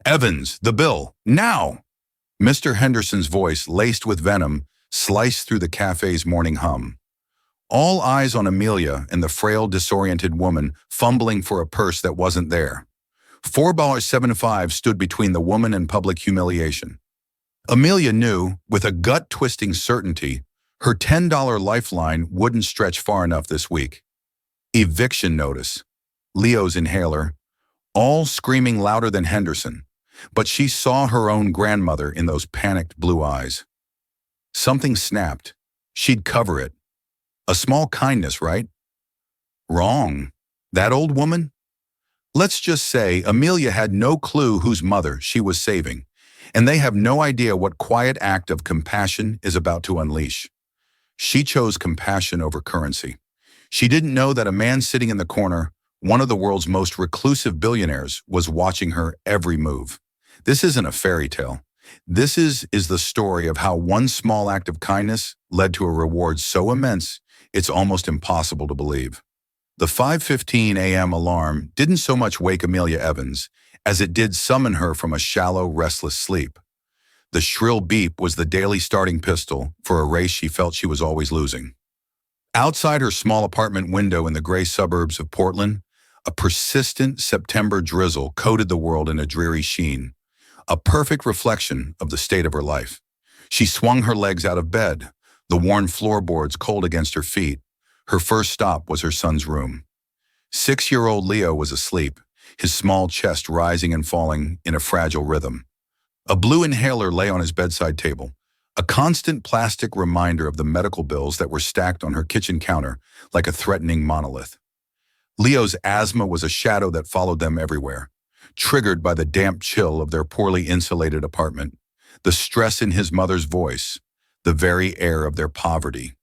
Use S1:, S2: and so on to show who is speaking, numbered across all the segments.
S1: Evans, the bill, now! Mr. Henderson's voice, laced with venom, sliced through the cafe's morning hum. All eyes on Amelia and the frail, disoriented woman fumbling for a purse that wasn't there. $4.75 stood between the woman and public humiliation. Amelia knew, with a gut-twisting certainty, her $10 lifeline wouldn't stretch far enough this week. Eviction notice. Leo's inhaler. All screaming louder than Henderson. But she saw her own grandmother in those panicked blue eyes. Something snapped. She'd cover it. A small kindness, right? Wrong. That old woman? Let's just say Amelia had no clue whose mother she was saving, and they have no idea what quiet act of compassion is about to unleash. She chose compassion over currency. She didn't know that a man sitting in the corner, one of the world's most reclusive billionaires, was watching her every move. This isn't a fairy tale. This is the story of how one small act of kindness led to a reward so immense it's almost impossible to believe. The 5:15 a.m. alarm didn't so much wake Amelia Evans as it did summon her from a shallow, restless sleep. The shrill beep was the daily starting pistol for a race she felt she was always losing. Outside her small apartment window in the gray suburbs of Portland, a persistent September drizzle coated the world in a dreary sheen, a perfect reflection of the state of her life. She swung her legs out of bed, the worn floorboards cold against her feet. Her first stop was her son's room. 6-year-old Leo was asleep, his small chest rising and falling in a fragile rhythm. A blue inhaler lay on his bedside table, a constant plastic reminder of the medical bills that were stacked on her kitchen counter like a threatening monolith. Leo's asthma was a shadow that followed them everywhere, triggered by the damp chill of their poorly insulated apartment, the stress in his mother's voice, the very air of their poverty.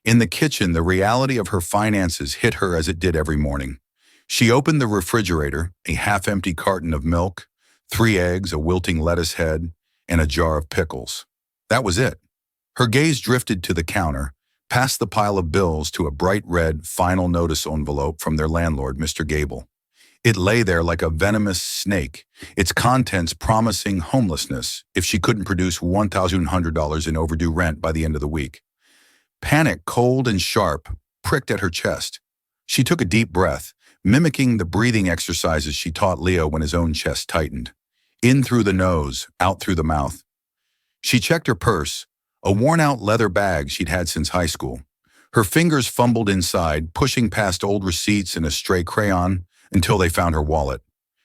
S1: In the kitchen, the reality of her finances hit her as it did every morning. She opened the refrigerator, a half-empty carton of milk, 3 eggs, a wilting lettuce head, and a jar of pickles. That was it. Her gaze drifted to the counter, past the pile of bills to a bright red final notice envelope from their landlord, Mr. Gable. It lay there like a venomous snake, its contents promising homelessness if she couldn't produce $1,100 in overdue rent by the end of the week. Panic, cold and sharp, pricked at her chest. She took a deep breath, mimicking the breathing exercises she taught Leo when his own chest tightened. In through the nose, out through the mouth. She checked her purse, a worn-out leather bag she'd had since high school. Her fingers fumbled inside, pushing past old receipts and a stray crayon, until they found her wallet.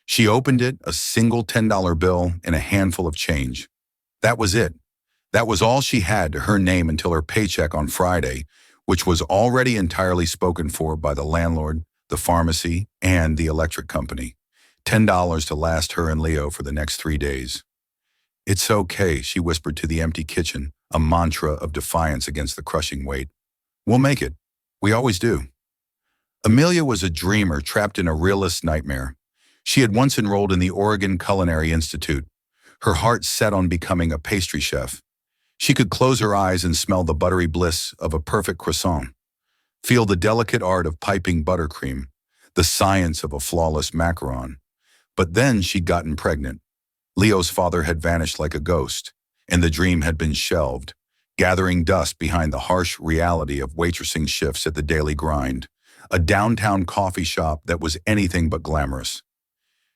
S1: She opened it, a single $10 bill and a handful of change. That was it. That was all she had to her name until her paycheck on Friday, which was already entirely spoken for by the landlord, the pharmacy, and the electric company. $10 to last her and Leo for the next 3 days. "It's okay," she whispered to the empty kitchen, a mantra of defiance against the crushing weight. "We'll make it. We always do." Amelia was a dreamer trapped in a realist nightmare. She had once enrolled in the Oregon Culinary Institute, her heart set on becoming a pastry chef. She could close her eyes and smell the buttery bliss of a perfect croissant, feel the delicate art of piping buttercream, the science of a flawless macaron. But then she'd gotten pregnant. Leo's father had vanished like a ghost, and the dream had been shelved, gathering dust behind the harsh reality of waitressing shifts at the daily grind, a downtown coffee shop that was anything but glamorous.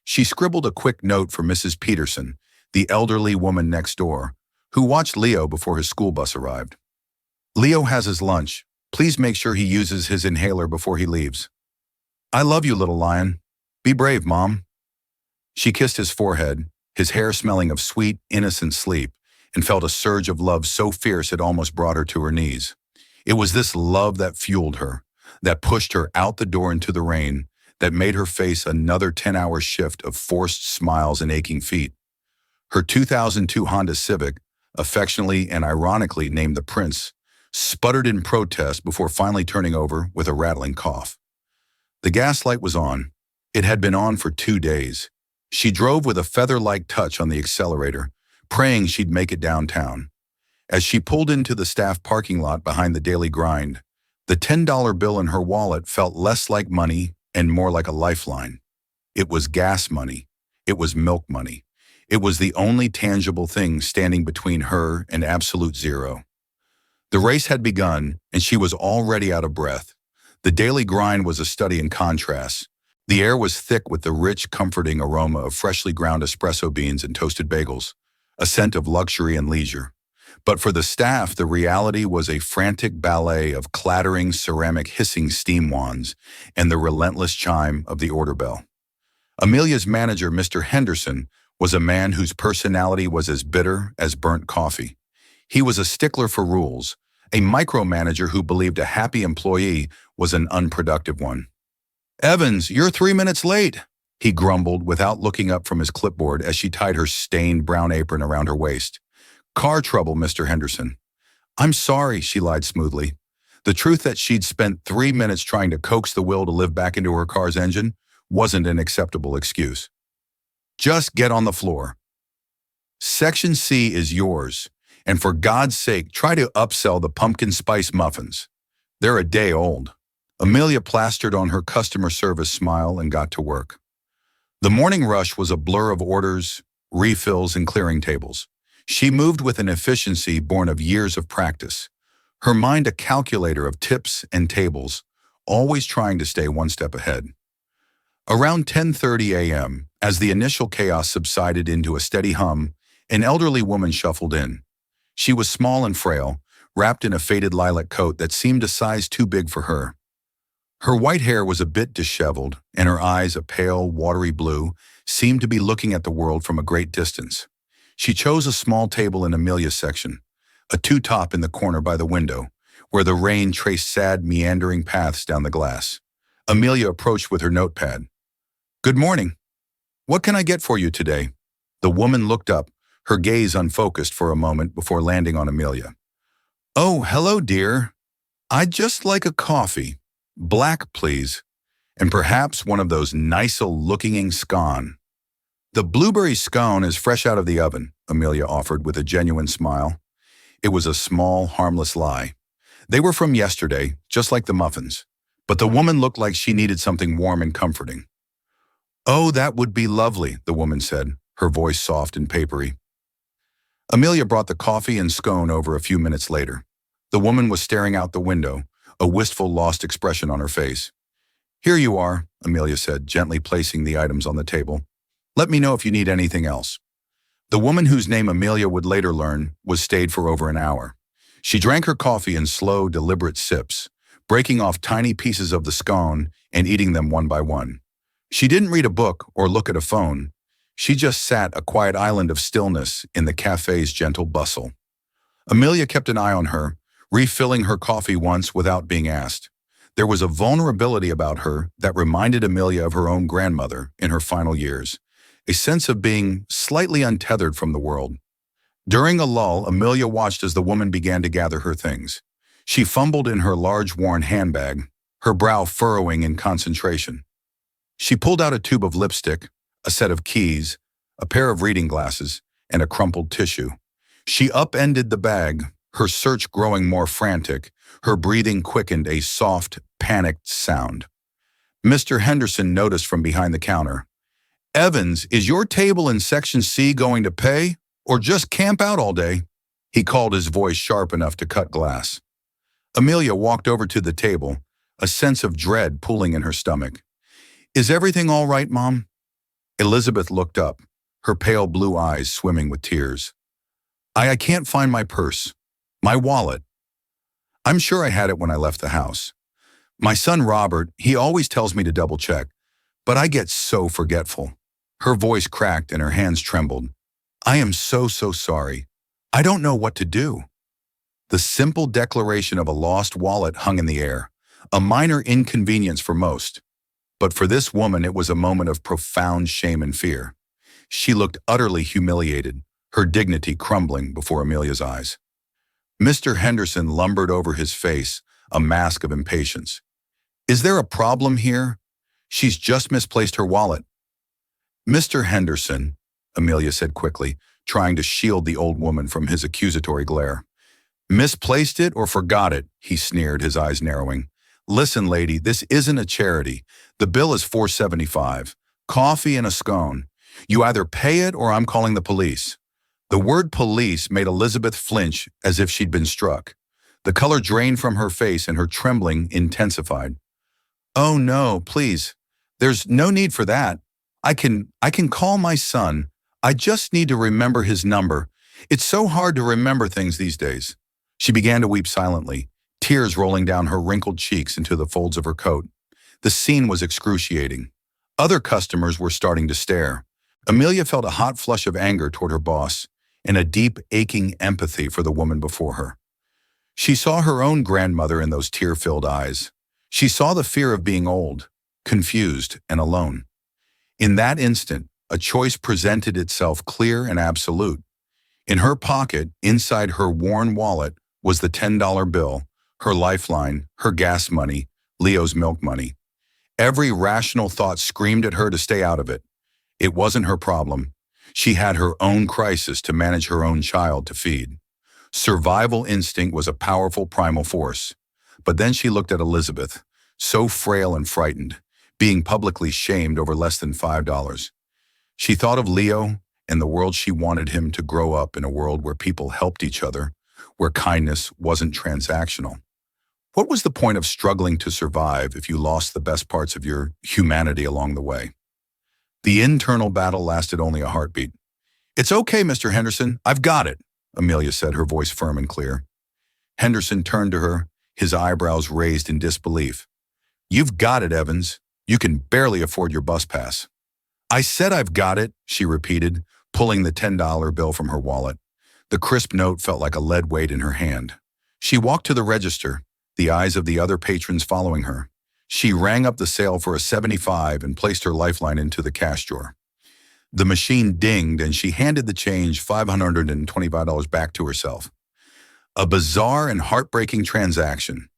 S1: She scribbled a quick note for Mrs. Peterson, the elderly woman next door, who watched Leo before his school bus arrived. "Leo has his lunch. Please make sure he uses his inhaler before he leaves. I love you, little lion. Be brave, Mom." She kissed his forehead, his hair smelling of sweet, innocent sleep, and felt a surge of love so fierce it almost brought her to her knees. It was this love that fueled her, that pushed her out the door into the rain, that made her face another 10-hour shift of forced smiles and aching feet. Her 2002 Honda Civic, affectionately and ironically named the Prince, sputtered in protest before finally turning over with a rattling cough. The gas light was on. It had been on for 2 days. She drove with a feather-like touch on the accelerator, praying she'd make it downtown. As she pulled into the staff parking lot behind the daily grind, the $10 bill in her wallet felt less like money and more like a lifeline. It was gas money. It was milk money. It was the only tangible thing standing between her and absolute zero. The race had begun, and she was already out of breath. The daily grind was a study in contrast. The air was thick with the rich, comforting aroma of freshly ground espresso beans and toasted bagels, a scent of luxury and leisure. But for the staff, the reality was a frantic ballet of clattering ceramic hissing steam wands and the relentless chime of the order bell. Amelia's manager, Mr. Henderson, was a man whose personality was as bitter as burnt coffee. He was a stickler for rules, a micromanager who believed a happy employee was an unproductive one. "Evans, you're 3 minutes late," he grumbled without looking up from his clipboard as she tied her stained brown apron around her waist. "Car trouble, Mr. Henderson." "I'm sorry," she lied smoothly. The truth that she'd spent 3 minutes trying to coax the will to live back into her car's engine wasn't an acceptable excuse. "Just get on the floor. Section C is yours, and for God's sake, try to upsell the pumpkin spice muffins. They're a day old." Amelia plastered on her customer service smile and got to work. The morning rush was a blur of orders, refills, and clearing tables. She moved with an efficiency born of years of practice, her mind a calculator of tips and tables, always trying to stay one step ahead. Around 10:30 a.m., as the initial chaos subsided into a steady hum, an elderly woman shuffled in. She was small and frail, wrapped in a faded lilac coat that seemed a size too big for her. Her white hair was a bit disheveled, and her eyes, a pale, watery blue, seemed to be looking at the world from a great distance. She chose a small table in Amelia's section, a two-top in the corner by the window, where the rain traced sad, meandering paths down the glass. Amelia approached with her notepad. "Good morning. What can I get for you today?" The woman looked up, her gaze unfocused for a moment before landing on Amelia. "Oh, hello, dear. I'd just like a coffee. Black, please. And perhaps one of those nice-looking scone." "The blueberry scone is fresh out of the oven," Amelia offered with a genuine smile. It was a small, harmless lie. They were from yesterday, just like the muffins. But the woman looked like she needed something warm and comforting. "Oh, that would be lovely," the woman said, her voice soft and papery. Amelia brought the coffee and scone over a few minutes later. The woman was staring out the window, a wistful, lost expression on her face. "Here you are," Amelia said, gently placing the items on the table. "Let me know if you need anything else." The woman, whose name Amelia would later learn, stayed for over an hour. She drank her coffee in slow, deliberate sips, breaking off tiny pieces of the scone and eating them one by one. She didn't read a book or look at a phone. She just sat, a quiet island of stillness in the cafe's gentle bustle. Amelia kept an eye on her, refilling her coffee once without being asked. There was a vulnerability about her that reminded Amelia of her own grandmother in her final years, a sense of being slightly untethered from the world. During a lull, Amelia watched as the woman began to gather her things. She fumbled in her large worn handbag, her brow furrowing in concentration. She pulled out a tube of lipstick, a set of keys, a pair of reading glasses, and a crumpled tissue. She upended the bag, her search growing more frantic, her breathing quickened a soft, panicked sound. Mr. Henderson noticed from behind the counter. "Evans, is your table in Section C going to pay, or just camp out all day?" He called, his voice sharp enough to cut glass. Amelia walked over to the table, a sense of dread pulling in her stomach. "Is everything all right, Mom?" Elizabeth looked up, her pale blue eyes swimming with tears. I can't find my purse. My wallet. I'm sure I had it when I left the house. My son Robert, he always tells me to double check, but I get so forgetful." Her voice cracked and her hands trembled. "I am so sorry. I don't know what to do." The simple declaration of a lost wallet hung in the air, a minor inconvenience for most. But for this woman, it was a moment of profound shame and fear. She looked utterly humiliated, her dignity crumbling before Amelia's eyes. Mr. Henderson lumbered over his face, a mask of impatience. "Is there a problem here? She's just misplaced her wallet." "Mr. Henderson," Amelia said quickly, trying to shield the old woman from his accusatory glare. "Misplaced it or forgot it?" he sneered, his eyes narrowing. "Listen, lady, this isn't a charity. The bill is $4.75. Coffee and a scone. You either pay it or I'm calling the police. The word police made Elizabeth flinch as if she'd been struck. The color drained from her face and her trembling intensified. Oh no, please. There's no need for that. I can call my son. I just need to remember his number. It's so hard to remember things these days. She began to weep silently, tears rolling down her wrinkled cheeks into the folds of her coat. The scene was excruciating. Other customers were starting to stare. Amelia felt a hot flush of anger toward her boss and a deep, aching empathy for the woman before her. She saw her own grandmother in those tear-filled eyes. She saw the fear of being old, confused, and alone. In that instant, a choice presented itself clear and absolute. In her pocket, inside her worn wallet, was the $10 bill, her lifeline, her gas money, Leo's milk money. Every rational thought screamed at her to stay out of it. It wasn't her problem. She had her own crisis to manage, her own child to feed. Survival instinct was a powerful primal force. But then she looked at Elizabeth, so frail and frightened, being publicly shamed over less than $5. She thought of Leo and the world she wanted him to grow up in, a world where people helped each other, where kindness wasn't transactional. What was the point of struggling to survive if you lost the best parts of your humanity along the way? The internal battle lasted only a heartbeat. "It's okay, Mr. Henderson. I've got it," Amelia said, her voice firm and clear. Henderson turned to her, his eyebrows raised in disbelief. "You've got it, Evans. You can barely afford your bus pass." "I said I've got it," she repeated, pulling the $10 bill from her wallet. The crisp note felt like a lead weight in her hand. She walked to the register, the eyes of the other patrons following her. She rang up the sale for a 75 and placed her lifeline into the cash drawer. The machine dinged and she handed the change, $525 back to herself. A bizarre and heartbreaking transaction.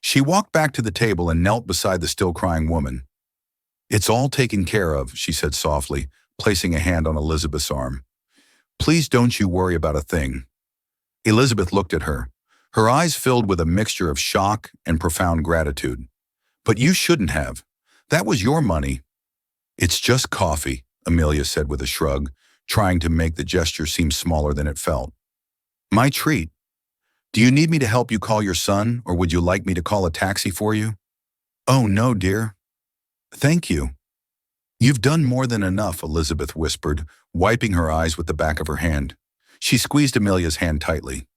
S1: She walked back to the table and knelt beside the still crying woman. "It's all taken care of," she said softly, placing a hand on Elizabeth's arm. "Please don't you worry about a thing." Elizabeth looked at her, her eyes filled with a mixture of shock and profound gratitude. "But you shouldn't have. That was your money." "It's just coffee," Amelia said with a shrug, trying to make the gesture seem smaller than it felt. "My treat. Do you need me to help you call your son, or would you like me to call a taxi for you?" "Oh, no, dear. Thank you." "You've done more than enough," Elizabeth whispered, wiping her eyes with the back of her hand. She squeezed Amelia's hand tightly.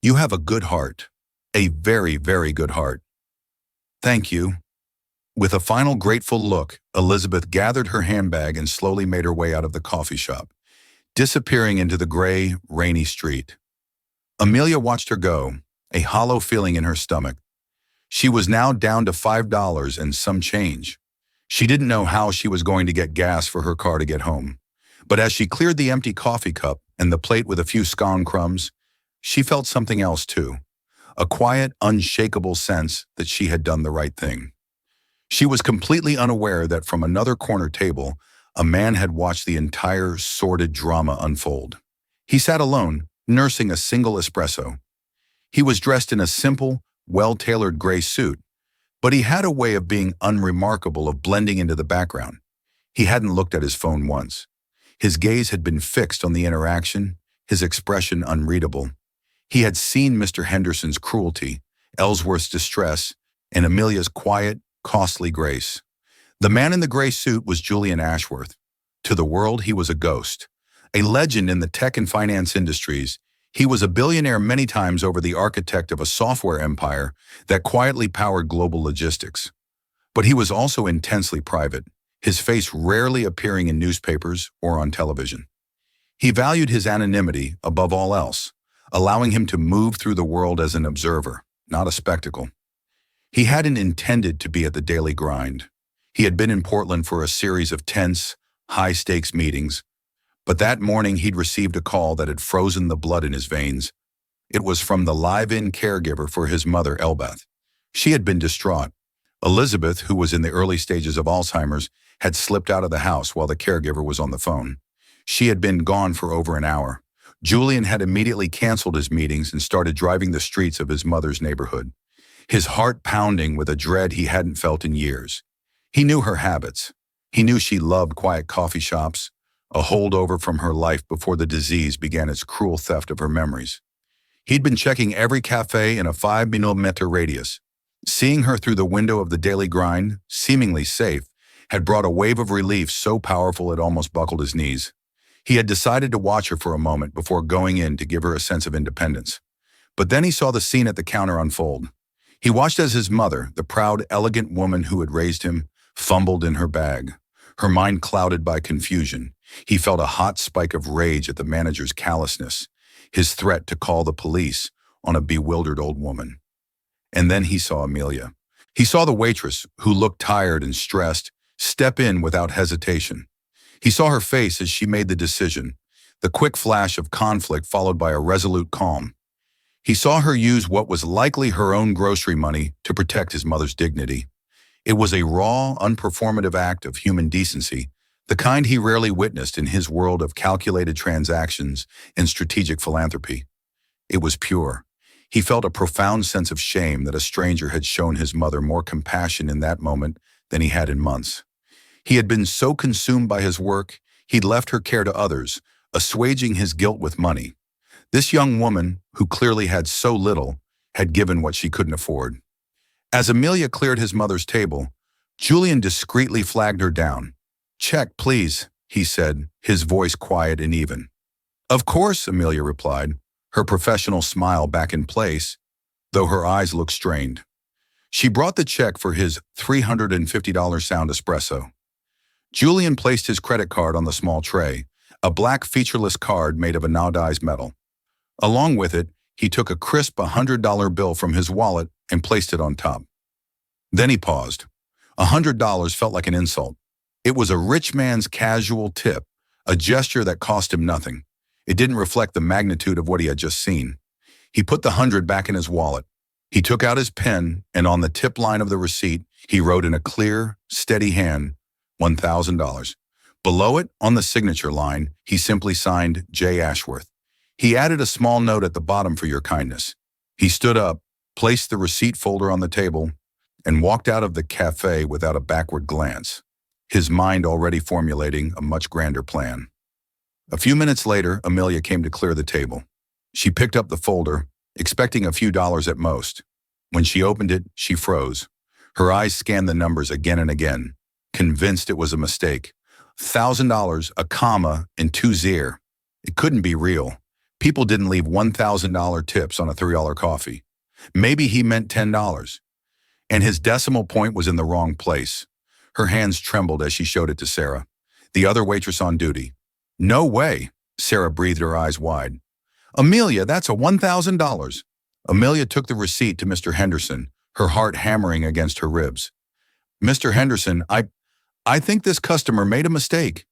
S1: "You have a good heart. A very, very good heart." "Thank you." With a final grateful look, Elizabeth gathered her handbag and slowly made her way out of the coffee shop, disappearing into the gray, rainy street. Amelia watched her go, a hollow feeling in her stomach. She was now down to $5 and some change. She didn't know how she was going to get gas for her car to get home. But as she cleared the empty coffee cup and the plate with a few scone crumbs, she felt something else too. A quiet, unshakable sense that she had done the right thing. She was completely unaware that from another corner table, a man had watched the entire sordid drama unfold. He sat alone, nursing a single espresso. He was dressed in a simple, well-tailored gray suit, but he had a way of being unremarkable, of blending into the background. He hadn't looked at his phone once. His gaze had been fixed on the interaction, his expression unreadable. He had seen Mr. Henderson's cruelty, Ellsworth's distress, and Amelia's quiet, costly grace. The man in the gray suit was Julian Ashworth. To the world, he was a ghost. A legend in the tech and finance industries, he was a billionaire many times over, the architect of a software empire that quietly powered global logistics. But he was also intensely private, his face rarely appearing in newspapers or on television. He valued his anonymity above all else, allowing him to move through the world as an observer, not a spectacle. He hadn't intended to be at the daily grind. He had been in Portland for a series of tense, high-stakes meetings, but that morning he'd received a call that had frozen the blood in his veins. It was from the live-in caregiver for his mother, Elbeth. She had been distraught. Elizabeth, who was in the early stages of Alzheimer's, had slipped out of the house while the caregiver was on the phone. She had been gone for over an hour. Julian had immediately canceled his meetings and started driving the streets of his mother's neighborhood, his heart pounding with a dread he hadn't felt in years. He knew her habits. He knew she loved quiet coffee shops, a holdover from her life before the disease began its cruel theft of her memories. He'd been checking every cafe in a 5-kilometer radius. Seeing her through the window of the daily grind, seemingly safe, had brought a wave of relief so powerful it almost buckled his knees. He had decided to watch her for a moment before going in to give her a sense of independence. But then he saw the scene at the counter unfold. He watched as his mother, the proud, elegant woman who had raised him, fumbled in her bag. Her mind clouded by confusion. He felt a hot spike of rage at the manager's callousness, his threat to call the police on a bewildered old woman. And then he saw Amelia. He saw the waitress, who looked tired and stressed, step in without hesitation. He saw her face as she made the decision, the quick flash of conflict followed by a resolute calm. He saw her use what was likely her own grocery money to protect his mother's dignity. It was a raw, unperformative act of human decency, the kind he rarely witnessed in his world of calculated transactions and strategic philanthropy. It was pure. He felt a profound sense of shame that a stranger had shown his mother more compassion in that moment than he had in months. He had been so consumed by his work, he'd left her care to others, assuaging his guilt with money. This young woman, who clearly had so little, had given what she couldn't afford. As Amelia cleared his mother's table, Julian discreetly flagged her down. "Check, please," he said, his voice quiet and even. "Of course," Amelia replied, her professional smile back in place, though her eyes looked strained. She brought the check for his $350 sound espresso. Julian placed his credit card on the small tray, a black featureless card made of anodized metal. Along with it, he took a crisp $100 bill from his wallet and placed it on top. Then he paused. $100 felt like an insult. It was a rich man's casual tip, a gesture that cost him nothing. It didn't reflect the magnitude of what he had just seen. He put the 100 back in his wallet. He took out his pen, and on the tip line of the receipt, he wrote in a clear, steady hand, $1,000. Below it, on the signature line, he simply signed J. Ashworth. He added a small note at the bottom for your kindness. He stood up, placed the receipt folder on the table, and walked out of the cafe without a backward glance, his mind already formulating a much grander plan. A few minutes later, Amelia came to clear the table. She picked up the folder, expecting a few dollars at most. When she opened it, she froze. Her eyes scanned the numbers again and again, convinced it was a mistake. $1,000, a comma, and 2 zero. It couldn't be real. People didn't leave $1,000 tips on a $3 coffee. Maybe he meant $10. And his decimal point was in the wrong place. Her hands trembled as she showed it to Sarah, the other waitress on duty. "No way," Sarah breathed, her eyes wide. "Amelia, that's a $1,000. Amelia took the receipt to Mr. Henderson, her heart hammering against her ribs. "Mr. Henderson, I think this customer made a mistake."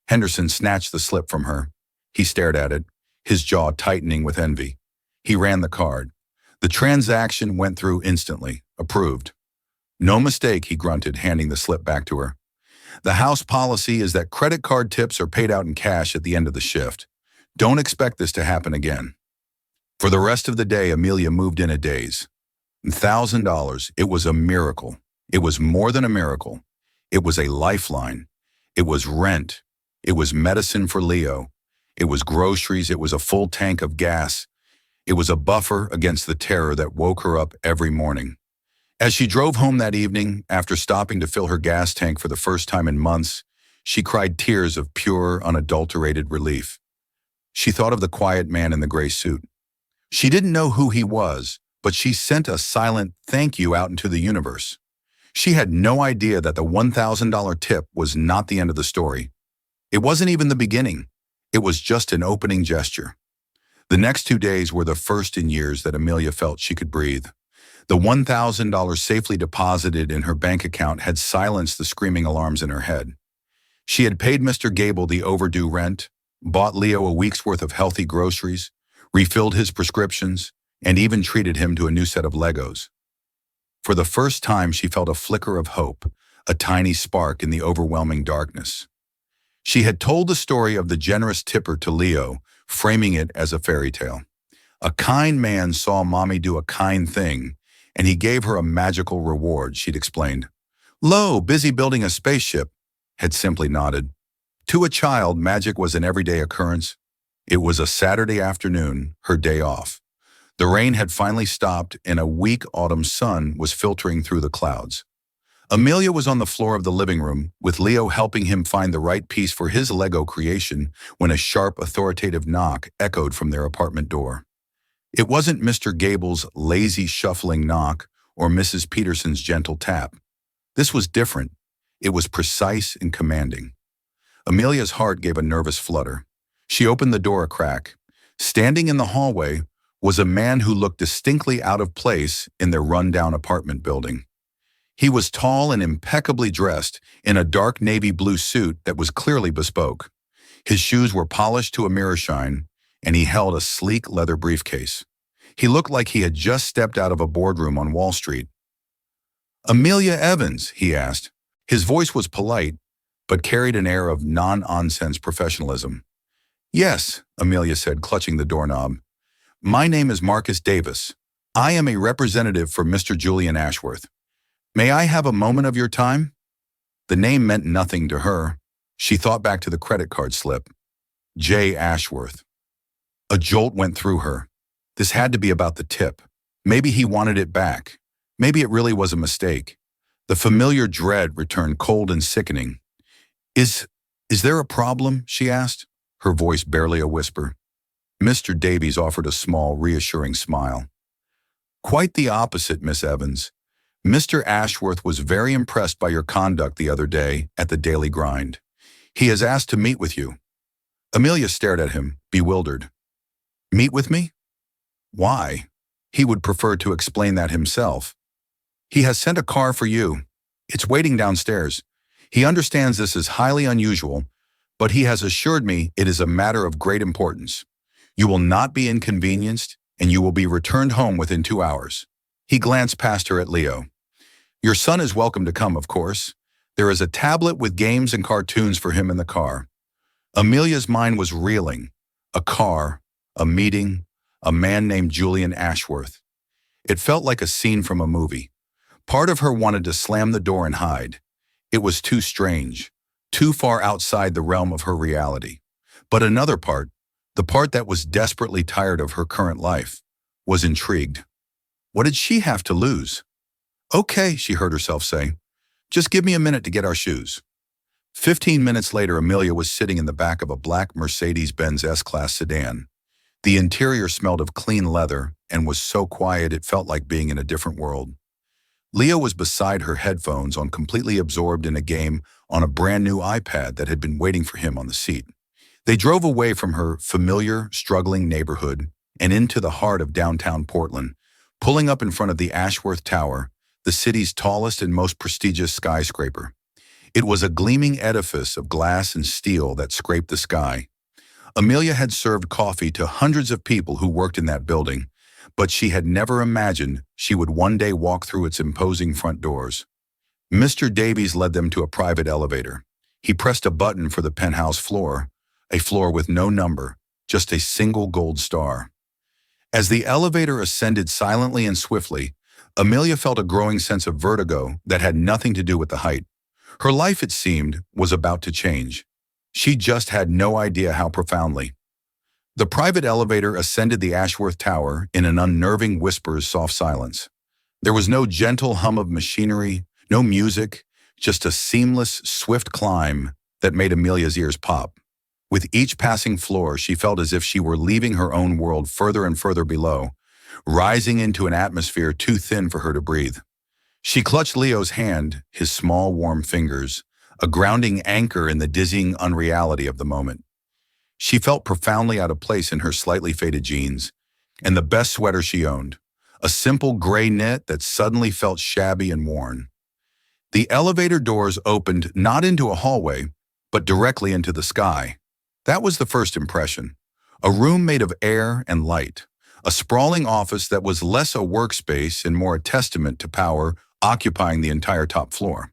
S1: Henderson snatched the slip from her. He stared at it, his jaw tightening with envy. He ran the card. The transaction went through instantly. Approved. "No mistake," he grunted, handing the slip back to her. "The house policy is that credit card tips are paid out in cash at the end of the shift. Don't expect this to happen again." For the rest of the day, Amelia moved in a daze. $1,000. It was a miracle. It was more than a miracle. It was a lifeline. It was rent. It was medicine for Leo. It was groceries. It was a full tank of gas. It was a buffer against the terror that woke her up every morning. As she drove home that evening, after stopping to fill her gas tank for the first time in months, she cried tears of pure, unadulterated relief. She thought of the quiet man in the gray suit. She didn't know who he was, but she sent a silent thank you out into the universe. She had no idea that the $1,000 tip was not the end of the story. It wasn't even the beginning. It was just an opening gesture. The next 2 days were the first in years that Amelia felt she could breathe. The $1,000 safely deposited in her bank account had silenced the screaming alarms in her head. She had paid Mr. Gable the overdue rent, bought Leo a week's worth of healthy groceries, refilled his prescriptions, and even treated him to a new set of Legos. For the first time, she felt a flicker of hope, a tiny spark in the overwhelming darkness. She had told the story of the generous tipper to Leo, framing it as a fairy tale. A kind man saw Mommy do a kind thing, and he gave her a magical reward, she'd explained. Lo, busy building a spaceship, had simply nodded. To a child, magic was an everyday occurrence. It was a Saturday afternoon, her day off. The rain had finally stopped and a weak autumn sun was filtering through the clouds. Amelia was on the floor of the living room, with Leo helping him find the right piece for his Lego creation when a sharp, authoritative knock echoed from their apartment door. It wasn't Mr. Gable's lazy, shuffling knock or Mrs. Peterson's gentle tap. This was different. It was precise and commanding. Amelia's heart gave a nervous flutter. She opened the door a crack. Standing in the hallway was a man who looked distinctly out of place in their run-down apartment building. He was tall and impeccably dressed in a dark navy blue suit that was clearly bespoke. His shoes were polished to a mirror shine, and he held a sleek leather briefcase. He looked like he had just stepped out of a boardroom on Wall Street. "Amelia Evans," he asked. His voice was polite, but carried an air of non-nonsense professionalism. "Yes," Amelia said, clutching the doorknob. "My name is Marcus Davis. I am a representative for Mr. Julian Ashworth. May I have a moment of your time?" The name meant nothing to her. She thought back to the credit card slip. J. Ashworth. A jolt went through her. This had to be about the tip. Maybe he wanted it back. Maybe it really was a mistake. The familiar dread returned cold and sickening. Is there a problem?" she asked, her voice barely a whisper. Mr. Davies offered a small, reassuring smile. "Quite the opposite, Miss Evans. Mr. Ashworth was very impressed by your conduct the other day at the Daily Grind. He has asked to meet with you." Amelia stared at him, bewildered. "Meet with me? Why?" He would prefer to explain that himself. "He has sent a car for you. It's waiting downstairs. He understands this is highly unusual, but he has assured me it is a matter of great importance. You will not be inconvenienced, and you will be returned home within 2 hours." He glanced past her at Leo. "Your son is welcome to come, of course. There is a tablet with games and cartoons for him in the car." Amelia's mind was reeling. A car, a meeting, a man named Julian Ashworth. It felt like a scene from a movie. Part of her wanted to slam the door and hide. It was too strange, too far outside the realm of her reality. But another part, the part that was desperately tired of her current life, was intrigued. What did she have to lose? "Okay," she heard herself say. "Just give me a minute to get our shoes." 15 minutes later, Amelia was sitting in the back of a black Mercedes-Benz S-Class sedan. The interior smelled of clean leather and was so quiet it felt like being in a different world. Leo was beside her, headphones on, completely absorbed in a game on a brand new iPad that had been waiting for him on the seat. They drove away from her familiar, struggling neighborhood and into the heart of downtown Portland, pulling up in front of the Ashworth Tower, the city's tallest and most prestigious skyscraper. It was a gleaming edifice of glass and steel that scraped the sky. Amelia had served coffee to hundreds of people who worked in that building, but she had never imagined she would one day walk through its imposing front doors. Mr. Davies led them to a private elevator. He pressed a button for the penthouse floor, a floor with no number, just a single gold star. As the elevator ascended silently and swiftly, Amelia felt a growing sense of vertigo that had nothing to do with the height. Her life, it seemed, was about to change. She just had no idea how profoundly. The private elevator ascended the Ashworth Tower in an unnerving whisper's soft silence. There was no gentle hum of machinery, no music, just a seamless, swift climb that made Amelia's ears pop. With each passing floor, she felt as if she were leaving her own world further and further below, rising into an atmosphere too thin for her to breathe. She clutched Leo's hand, his small, warm fingers, a grounding anchor in the dizzying unreality of the moment. She felt profoundly out of place in her slightly faded jeans, and the best sweater she owned, a simple gray knit that suddenly felt shabby and worn. The elevator doors opened not into a hallway, but directly into the sky. That was the first impression. A room made of air and light, a sprawling office that was less a workspace and more a testament to power occupying the entire top floor.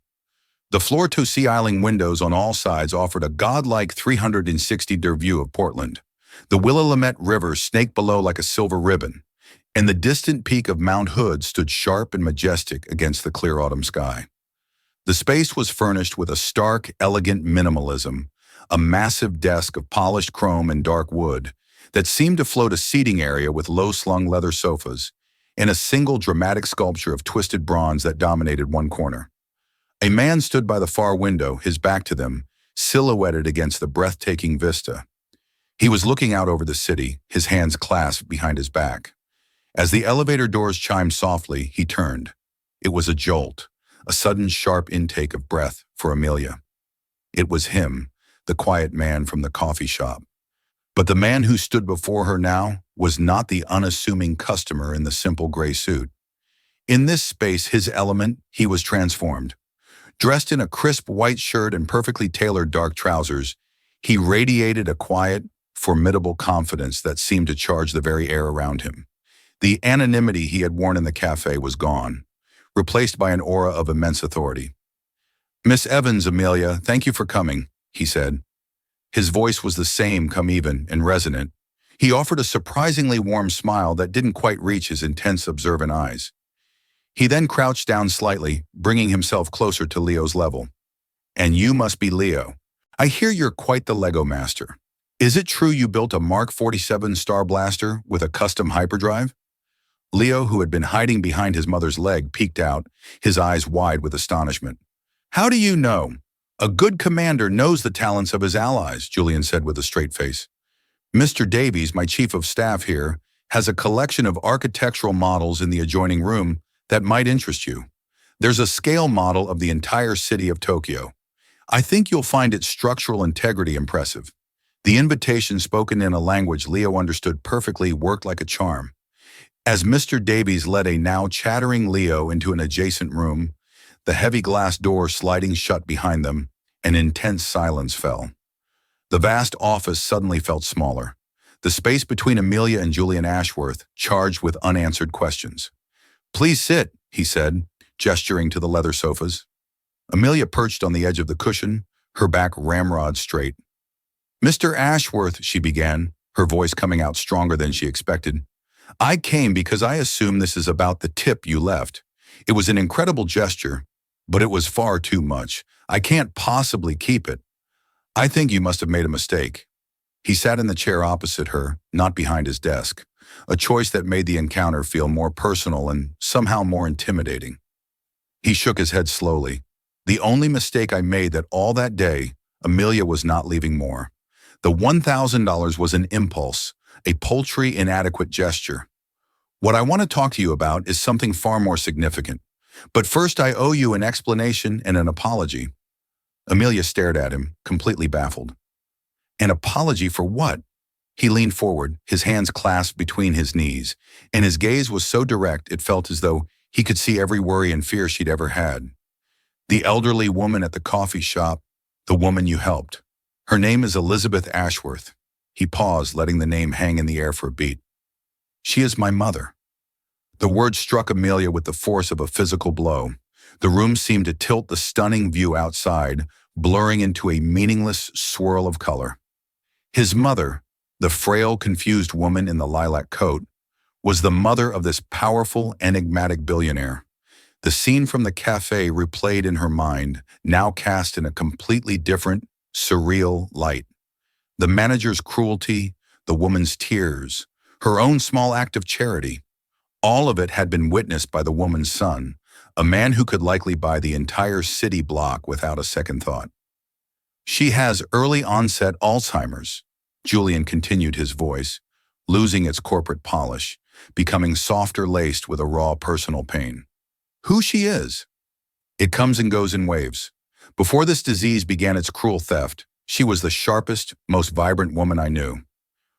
S1: The floor-to-ceiling windows on all sides offered a godlike 360-degree view of Portland. The Willamette River snaked below like a silver ribbon, and the distant peak of Mount Hood stood sharp and majestic against the clear autumn sky. The space was furnished with a stark, elegant minimalism, a massive desk of polished chrome and dark wood that seemed to float a seating area with low-slung leather sofas, and a single dramatic sculpture of twisted bronze that dominated one corner. A man stood by the far window, his back to them, silhouetted against the breathtaking vista. He was looking out over the city, his hands clasped behind his back. As the elevator doors chimed softly, he turned. It was a jolt, a sudden sharp intake of breath for Amelia. It was him, the quiet man from the coffee shop. But the man who stood before her now was not the unassuming customer in the simple gray suit. In this space, his element, he was transformed. Dressed in a crisp white shirt and perfectly tailored dark trousers, he radiated a quiet, formidable confidence that seemed to charge the very air around him. The anonymity he had worn in the cafe was gone, replaced by an aura of immense authority. "Miss Evans, Amelia, thank you for coming," he said. His voice was the same, come even, and resonant. He offered a surprisingly warm smile that didn't quite reach his intense, observant eyes. He then crouched down slightly, bringing himself closer to Leo's level. "And you must be Leo. I hear you're quite the Lego master. Is it true you built a Mark 47 Star Blaster with a custom hyperdrive?" Leo, who had been hiding behind his mother's leg, peeked out, his eyes wide with astonishment. "How do you know? A good commander knows the talents of his allies," Julian said with a straight face. "Mr. Davies, my chief of staff here, has a collection of architectural models in the adjoining room that might interest you. There's a scale model of the entire city of Tokyo. I think you'll find its structural integrity impressive." The invitation, spoken in a language Leo understood perfectly, worked like a charm. As Mr. Davies led a now chattering Leo into an adjacent room, the heavy glass door sliding shut behind them, an intense silence fell. The vast office suddenly felt smaller, the space between Amelia and Julian Ashworth charged with unanswered questions. "Please sit," he said, gesturing to the leather sofas. Amelia perched on the edge of the cushion, her back ramrod straight. "Mr. Ashworth," she began, her voice coming out stronger than she expected, "I came because I assume this is about the tip you left. It was an incredible gesture, but it was far too much. I can't possibly keep it. I think you must have made a mistake." He sat in the chair opposite her, not behind his desk, a choice that made the encounter feel more personal and somehow more intimidating. He shook his head slowly. "The only mistake I made all that day, Amelia, was not leaving more. The $1,000 was an impulse, a paltry, inadequate gesture. What I want to talk to you about is something far more significant. But first I owe you an explanation and an apology." Amelia stared at him, completely baffled. "An apology for what?" He leaned forward, his hands clasped between his knees, and his gaze was so direct it felt as though he could see every worry and fear she'd ever had. "The elderly woman at the coffee shop, the woman you helped. Her name is Elizabeth Ashworth." He paused, letting the name hang in the air for a beat. "She is my mother." The word struck Amelia with the force of a physical blow. The room seemed to tilt, the stunning view outside, blurring into a meaningless swirl of color. His mother, the frail, confused woman in the lilac coat, was the mother of this powerful, enigmatic billionaire. The scene from the cafe replayed in her mind, now cast in a completely different, surreal light. The manager's cruelty, the woman's tears, her own small act of charity. All of it had been witnessed by the woman's son, a man who could likely buy the entire city block without a second thought. "She has early onset Alzheimer's," Julian continued, his voice, losing its corporate polish, becoming softer, laced with a raw personal pain. "Who she is? It comes and goes in waves. Before this disease began its cruel theft, she was the sharpest, most vibrant woman I knew.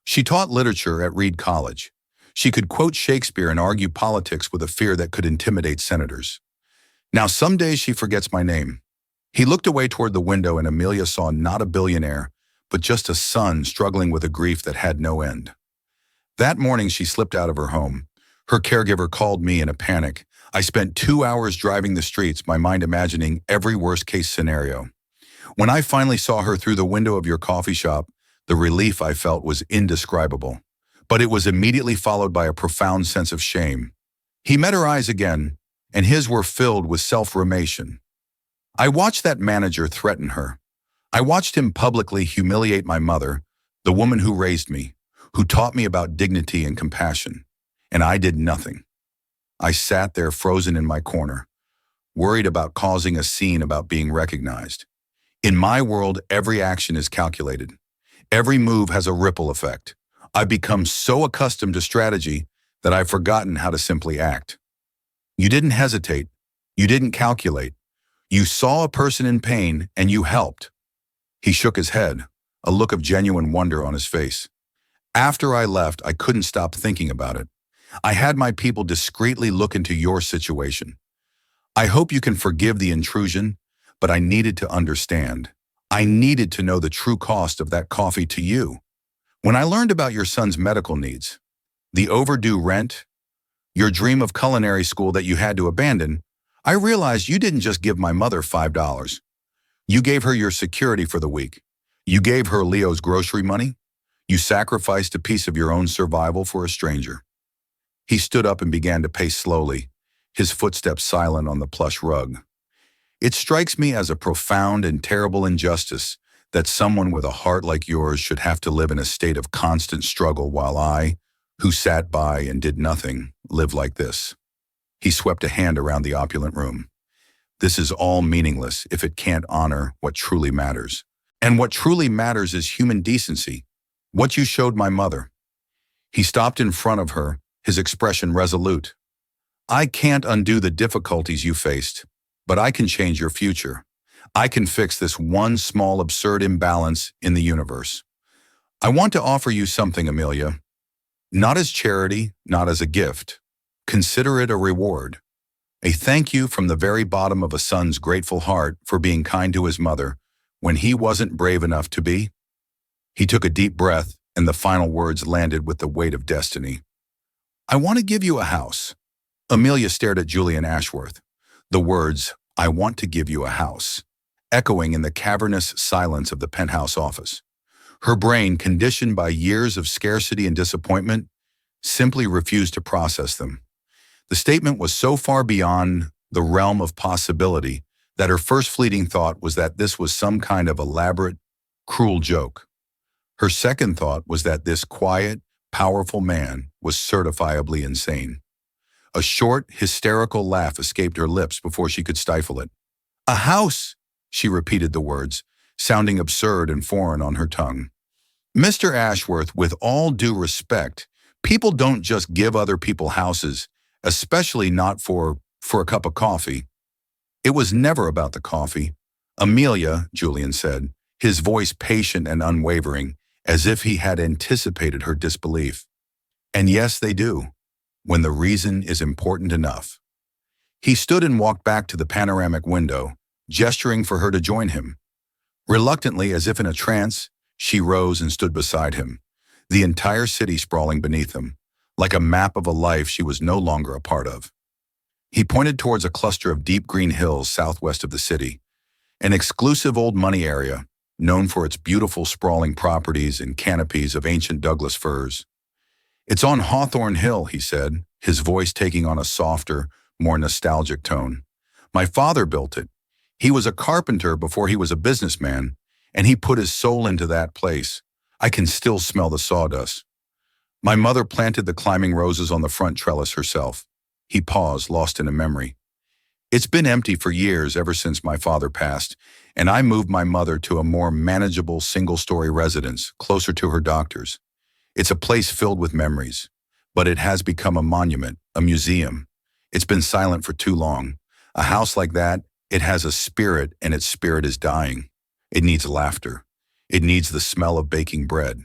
S1: She taught literature at Reed College. She could quote Shakespeare and argue politics with a fear that could intimidate senators. Now some days she forgets my name." He looked away toward the window, and Amelia saw not a billionaire, but just a son struggling with a grief that had no end. That morning she slipped out of her home. Her caregiver called me in a panic. I spent 2 hours driving the streets, my mind imagining every worst-case scenario. When I finally saw her through the window of your coffee shop, the relief I felt was indescribable. But it was immediately followed by a profound sense of shame. He met her eyes again, and his were filled with self-remation. "I watched that manager threaten her. I watched him publicly humiliate my mother, the woman who raised me, who taught me about dignity and compassion, and I did nothing. I sat there frozen in my corner, worried about causing a scene about being recognized. In my world, every action is calculated. Every move has a ripple effect. I've become so accustomed to strategy that I've forgotten how to simply act. You didn't hesitate. You didn't calculate. You saw a person in pain and you helped. He shook his head, a look of genuine wonder on his face. After I left, I couldn't stop thinking about it. I had my people discreetly look into your situation. I hope you can forgive the intrusion, but I needed to understand. I needed to know the true cost of that coffee to you. When I learned about your son's medical needs, the overdue rent, your dream of culinary school that you had to abandon, I realized you didn't just give my mother $5. You gave her your security for the week. You gave her Leo's grocery money. You sacrificed a piece of your own survival for a stranger. He stood up and began to pace slowly, his footsteps silent on the plush rug. It strikes me as a profound and terrible injustice that someone with a heart like yours should have to live in a state of constant struggle while I, who sat by and did nothing, live like this. He swept a hand around the opulent room. This is all meaningless if it can't honor what truly matters. And what truly matters is human decency, what you showed my mother. He stopped in front of her, his expression resolute. I can't undo the difficulties you faced, but I can change your future. I can fix this one small absurd imbalance in the universe. I want to offer you something, Amelia. Not as charity, not as a gift. Consider it a reward. A thank you from the very bottom of a son's grateful heart for being kind to his mother when he wasn't brave enough to be. He took a deep breath, and the final words landed with the weight of destiny. I want to give you a house. Amelia stared at Julian Ashworth. The words, I want to give you a house, echoing in the cavernous silence of the penthouse office. Her brain, conditioned by years of scarcity and disappointment, simply refused to process them. The statement was so far beyond the realm of possibility that her first fleeting thought was that this was some kind of elaborate, cruel joke. Her second thought was that this quiet, powerful man was certifiably insane. A short, hysterical laugh escaped her lips before she could stifle it. A house, she repeated the words, sounding absurd and foreign on her tongue. Mr. Ashworth, with all due respect, people don't just give other people houses, especially not for a cup of coffee. It was never about the coffee. Amelia, Julian said, his voice patient and unwavering, as if he had anticipated her disbelief. And yes, they do, when the reason is important enough. He stood and walked back to the panoramic window, gesturing for her to join him. Reluctantly, as if in a trance, she rose and stood beside him, the entire city sprawling beneath him, like a map of a life she was no longer a part of. He pointed towards a cluster of deep green hills southwest of the city, an exclusive old money area, known for its beautiful sprawling properties and canopies of ancient Douglas firs. It's on Hawthorne Hill, he said, his voice taking on a softer, more nostalgic tone. My father built it. He was a carpenter before he was a businessman, and he put his soul into that place. I can still smell the sawdust. My mother planted the climbing roses on the front trellis herself. He paused, lost in a memory. It's been empty for years ever since my father passed, and I moved my mother to a more manageable single-story residence closer to her doctors. It's a place filled with memories, but it has become a monument, a museum. It's been silent for too long. A house like that, it has a spirit, and its spirit is dying. It needs laughter. It needs the smell of baking bread.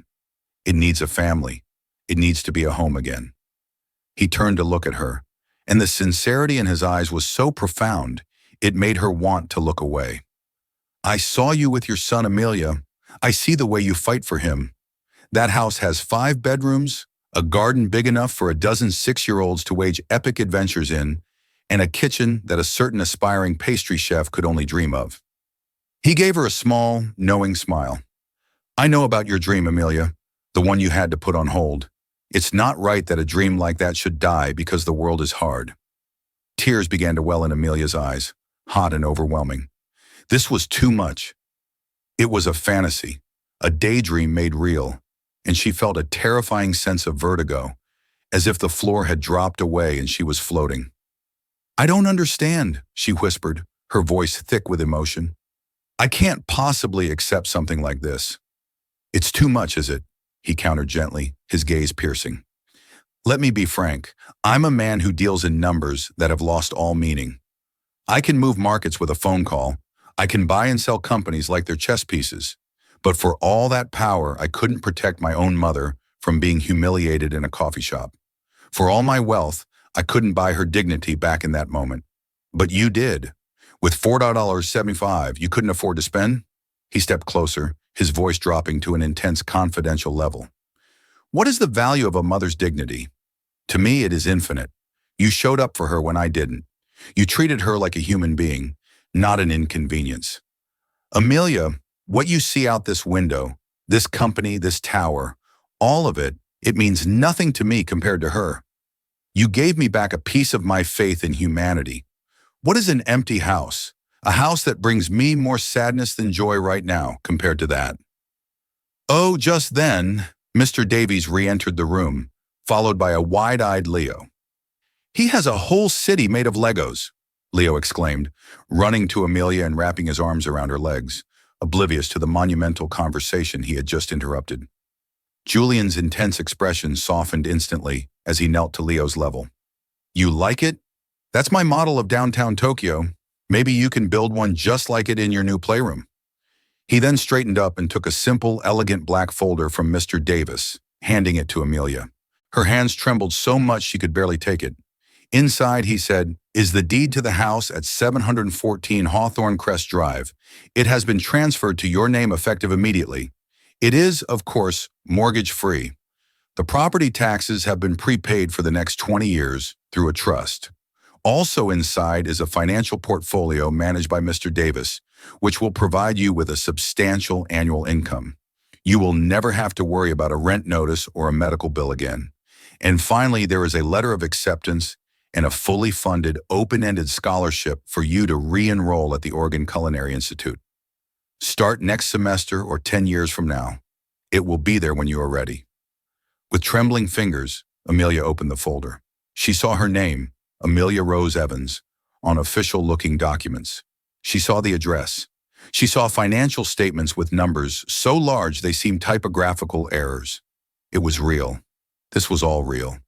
S1: It needs a family. It needs to be a home again. He turned to look at her, and the sincerity in his eyes was so profound, it made her want to look away. I saw you with your son, Amelia. I see the way you fight for him. That house has 5 bedrooms, a garden big enough for a dozen 6-year-olds to wage epic adventures in, and a kitchen that a certain aspiring pastry chef could only dream of. He gave her a small, knowing smile. I know about your dream, Amelia, the one you had to put on hold. It's not right that a dream like that should die because the world is hard. Tears began to well in Amelia's eyes, hot and overwhelming. This was too much. It was a fantasy, a daydream made real, and she felt a terrifying sense of vertigo, as if the floor had dropped away and she was floating. "I don't understand," she whispered, her voice thick with emotion. "I can't possibly accept something like this." "It's too much, is it?" he countered gently, his gaze piercing. "Let me be frank. I'm a man who deals in numbers that have lost all meaning. I can move markets with a phone call. I can buy and sell companies like they're chess pieces. But for all that power, I couldn't protect my own mother from being humiliated in a coffee shop. For all my wealth, I couldn't buy her dignity back in that moment. But you did. With $4.75, you couldn't afford to spend?" He stepped closer, his voice dropping to an intense confidential level. "What is the value of a mother's dignity? To me, it is infinite. You showed up for her when I didn't. You treated her like a human being, not an inconvenience. Amelia, what you see out this window, this company, this tower, all of it, it means nothing to me compared to her. You gave me back a piece of my faith in humanity. What is an empty house? A house that brings me more sadness than joy right now compared to that." Oh, just then, Mr. Davies re-entered the room, followed by a wide-eyed Leo. "He has a whole city made of Legos," Leo exclaimed, running to Amelia and wrapping his arms around her legs, oblivious to the monumental conversation he had just interrupted. Julian's intense expression softened instantly as he knelt to Leo's level. "You like it? That's my model of downtown Tokyo. Maybe you can build one just like it in your new playroom." He then straightened up and took a simple, elegant black folder from Mr. Davis, handing it to Amelia. Her hands trembled so much she could barely take it. Inside, he said, "is the deed to the house at 714 Hawthorne Crest Drive. It has been transferred to your name effective immediately. It is, of course, mortgage-free. The property taxes have been prepaid for the next 20 years through a trust. Also inside is a financial portfolio managed by Mr. Davis, which will provide you with a substantial annual income. You will never have to worry about a rent notice or a medical bill again. And finally, there is a letter of acceptance and a fully funded, open-ended scholarship for you to re-enroll at the Oregon Culinary Institute. Start next semester or 10 years from now. It will be there when you are ready." With trembling fingers, Amelia opened the folder. She saw her name, Amelia Rose Evans, on official-looking documents. She saw the address. She saw financial statements with numbers so large they seemed typographical errors. It was real. This was all real.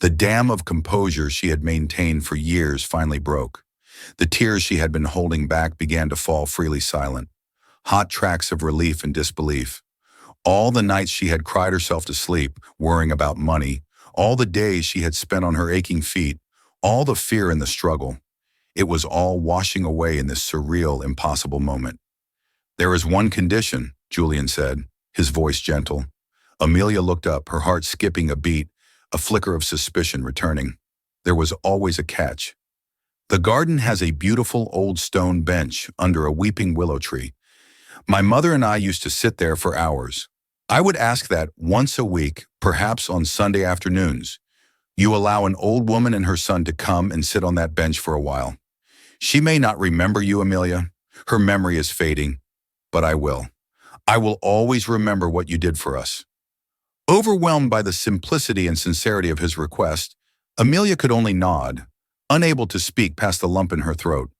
S1: The dam of composure she had maintained for years finally broke. The tears she had been holding back began to fall freely silent. Hot tracks of relief and disbelief. All the nights she had cried herself to sleep, worrying about money, all the days she had spent on her aching feet, all the fear and the struggle. It was all washing away in this surreal, impossible moment. "There is one condition," Julian said, his voice gentle. Amelia looked up, her heart skipping a beat, a flicker of suspicion returning. There was always a catch. "The garden has a beautiful old stone bench under a weeping willow tree. My mother and I used to sit there for hours. I would ask that once a week, perhaps on Sunday afternoons, you allow an old woman and her son to come and sit on that bench for a while. She may not remember you, Amelia. Her memory is fading, but I will. I will always remember what you did for us." Overwhelmed by the simplicity and sincerity of his request, Amelia could only nod, unable to speak past the lump in her throat.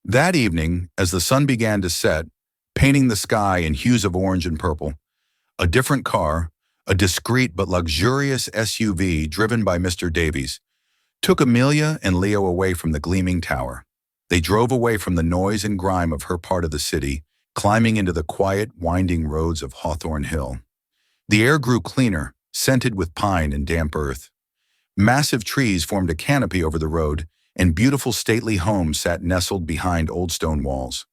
S1: That evening, as the sun began to set, painting the sky in hues of orange and purple, a different car, a discreet but luxurious SUV driven by Mr. Davies, took Amelia and Leo away from the gleaming tower. They drove away from the noise and grime of her part of the city, climbing into the quiet, winding roads of Hawthorne Hill. The air grew cleaner, scented with pine and damp earth. Massive trees formed a canopy over the road, and beautiful stately homes sat nestled behind old stone walls.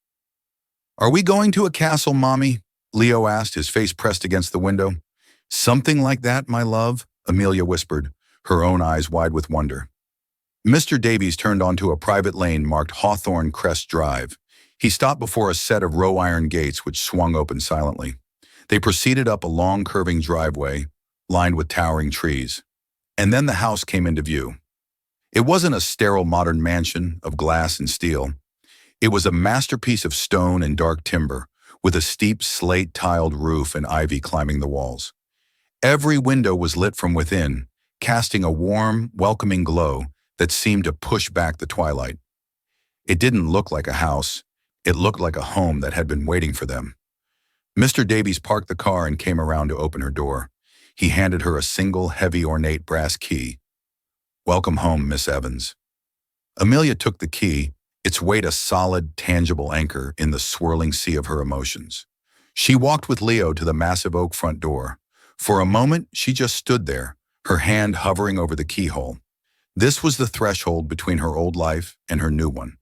S1: "Are we going to a castle, Mommy?" Leo asked, his face pressed against the window. "Something like that, my love," Amelia whispered, her own eyes wide with wonder. Mr. Davies turned onto a private lane marked Hawthorne Crest Drive. He stopped before a set of wrought-iron gates which swung open silently. They proceeded up a long curving driveway, lined with towering trees. And then the house came into view. It wasn't a sterile modern mansion of glass and steel. It was a masterpiece of stone and dark timber, with a steep slate-tiled roof and ivy climbing the walls. Every window was lit from within, casting a warm, welcoming glow that seemed to push back the twilight. It didn't look like a house. It looked like a home that had been waiting for them. Mr. Davies parked the car and came around to open her door. He handed her a single, heavy, ornate brass key. "Welcome home, Miss Evans." Amelia took the key, its weight a solid, tangible anchor in the swirling sea of her emotions. She walked with Leo to the massive oak front door. For a moment, she just stood there, her hand hovering over the keyhole. This was the threshold between her old life and her new one.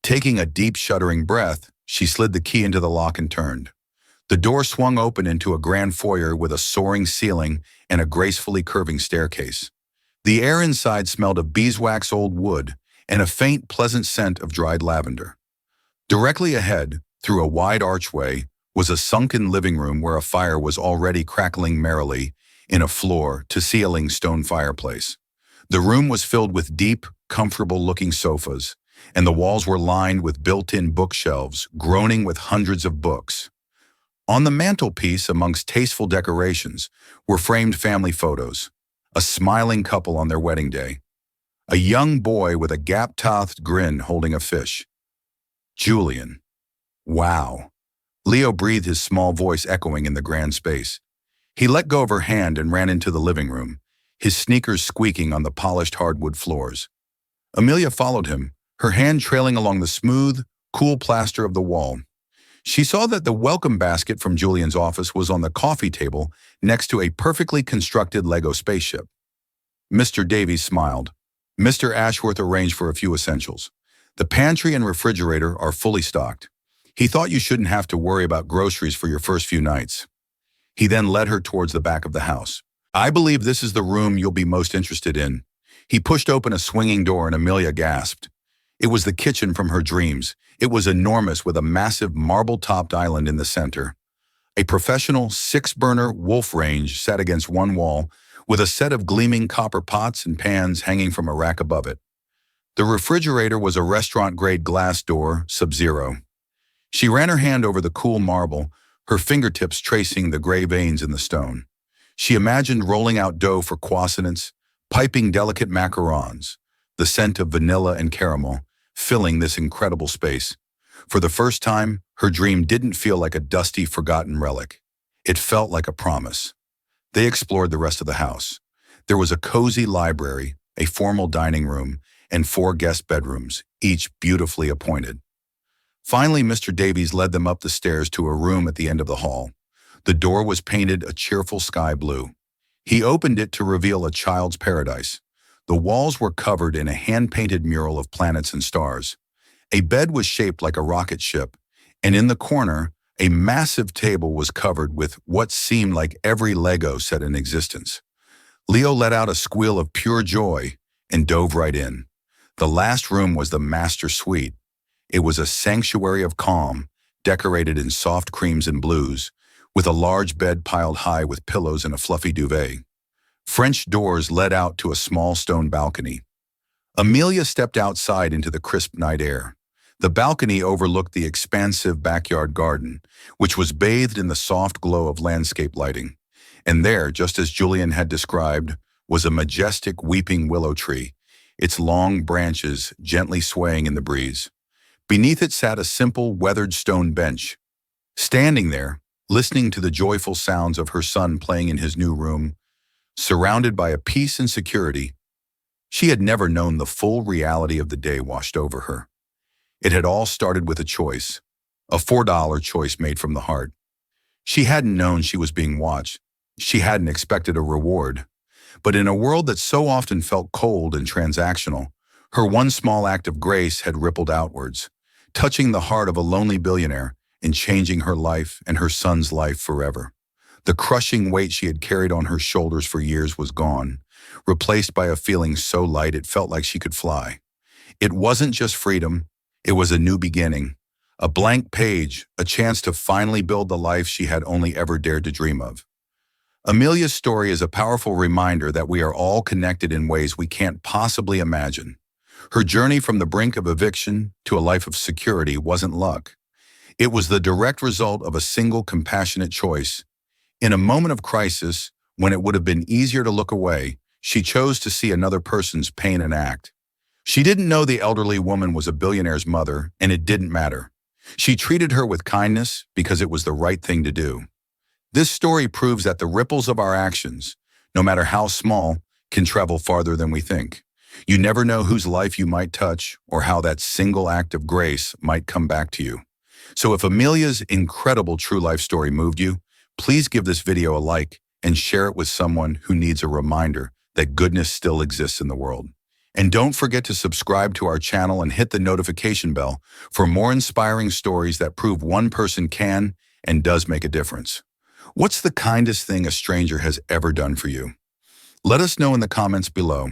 S1: Taking a deep, shuddering breath, she slid the key into the lock and turned. The door swung open into a grand foyer with a soaring ceiling and a gracefully curving staircase. The air inside smelled of beeswax old wood and a faint, pleasant scent of dried lavender. Directly ahead, through a wide archway, was a sunken living room where a fire was already crackling merrily in a floor-to-ceiling stone fireplace. The room was filled with deep, comfortable-looking sofas, and the walls were lined with built-in bookshelves, groaning with hundreds of books. On the mantelpiece, amongst tasteful decorations, were framed family photos, a smiling couple on their wedding day, a young boy with a gap-toothed grin holding a fish. Julian. Wow. Leo breathed, his small voice echoing in the grand space. He let go of her hand and ran into the living room, his sneakers squeaking on the polished hardwood floors. Amelia followed him, her hand trailing along the smooth, cool plaster of the wall. She saw that the welcome basket from Julian's office was on the coffee table next to a perfectly constructed Lego spaceship. Mr. Davies smiled. Mr. Ashworth arranged for a few essentials. The pantry and refrigerator are fully stocked. He thought you shouldn't have to worry about groceries for your first few nights. He then led her towards the back of the house. "I believe this is the room you'll be most interested in." He pushed open a swinging door and Amelia gasped. It was the kitchen from her dreams. It was enormous with a massive marble-topped island in the center. A professional 6-burner wolf range sat against one wall with a set of gleaming copper pots and pans hanging from a rack above it. The refrigerator was a restaurant-grade glass door, Sub-Zero. She ran her hand over the cool marble, her fingertips tracing the gray veins in the stone. She imagined rolling out dough for croissants, piping delicate macarons, the scent of vanilla and caramel, filling this incredible space. For the first time, her dream didn't feel like a dusty, forgotten relic. It felt like a promise. They explored the rest of the house. There was a cozy library, a formal dining room, and 4 guest bedrooms, each beautifully appointed. Finally, Mr. Davies led them up the stairs to a room at the end of the hall. The door was painted a cheerful sky blue. He opened it to reveal a child's paradise. The walls were covered in a hand-painted mural of planets and stars. A bed was shaped like a rocket ship, and in the corner, a massive table was covered with what seemed like every Lego set in existence. Leo let out a squeal of pure joy and dove right in. The last room was the master suite. It was a sanctuary of calm, decorated in soft creams and blues, with a large bed piled high with pillows and a fluffy duvet. French doors led out to a small stone balcony. Amelia stepped outside into the crisp night air. The balcony overlooked the expansive backyard garden, which was bathed in the soft glow of landscape lighting. And there, just as Julian had described, was a majestic weeping willow tree, its long branches gently swaying in the breeze. Beneath it sat a simple, weathered stone bench. Standing there, listening to the joyful sounds of her son playing in his new room, surrounded by a peace and security, she had never known the full reality of the day washed over her. It had all started with a choice, a $4 choice made from the heart. She hadn't known she was being watched. She hadn't expected a reward. But in a world that so often felt cold and transactional, her one small act of grace had rippled outwards, touching the heart of a lonely billionaire and changing her life and her son's life forever. The crushing weight she had carried on her shoulders for years was gone, replaced by a feeling so light it felt like she could fly. It wasn't just freedom, it was a new beginning, a blank page, a chance to finally build the life she had only ever dared to dream of. Amelia's story is a powerful reminder that we are all connected in ways we can't possibly imagine. Her journey from the brink of eviction to a life of security wasn't luck. It was the direct result of a single compassionate choice. In a moment of crisis, when it would have been easier to look away, she chose to see another person's pain and act. She didn't know the elderly woman was a billionaire's mother, and it didn't matter. She treated her with kindness because it was the right thing to do. This story proves that the ripples of our actions, no matter how small, can travel farther than we think. You never know whose life you might touch or how that single act of grace might come back to you. So if Amelia's incredible true life story moved you, please give this video a like and share it with someone who needs a reminder that goodness still exists in the world. And don't forget to subscribe to our channel and hit the notification bell for more inspiring stories that prove one person can and does make a difference. What's the kindest thing a stranger has ever done for you? Let us know in the comments below.